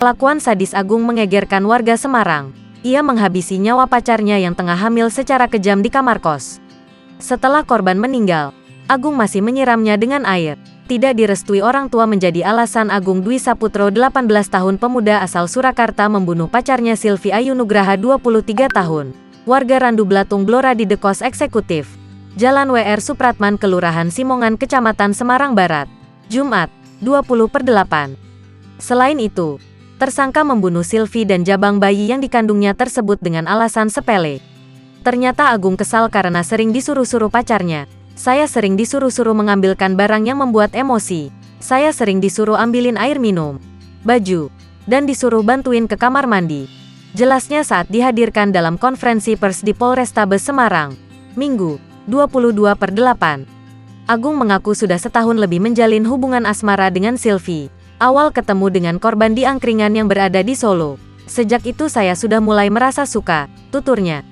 Kelakuan sadis Agung mengegerkan warga Semarang. Ia menghabisi nyawa pacarnya yang tengah hamil secara kejam di kamar kos. Setelah korban meninggal, Agung masih menyiramnya dengan air. Tidak direstui orang tua menjadi alasan Agung Dwi Saputro 18 tahun pemuda asal Surakarta membunuh pacarnya Silvi Ayu Nugraha 23 tahun. Warga Randu Blatung Blora di Dekos Eksekutif. Jalan WR Supratman Kelurahan Simongan Kecamatan Semarang Barat. Jumat, 20/8. Selain itu, tersangka membunuh Silvi dan jabang bayi yang dikandungnya tersebut dengan alasan sepele. Ternyata Agung kesal karena sering disuruh-suruh pacarnya. Saya sering disuruh-suruh mengambilkan barang yang membuat emosi. Saya sering disuruh ambilin air minum, baju, dan disuruh bantuin ke kamar mandi. Jelasnya saat dihadirkan dalam konferensi pers di Polrestabes Semarang, Minggu, 22/8. Agung mengaku sudah setahun lebih menjalin hubungan asmara dengan Silvi. Awal ketemu dengan korban di angkringan yang berada di Solo. Sejak itu saya sudah mulai merasa suka, tuturnya.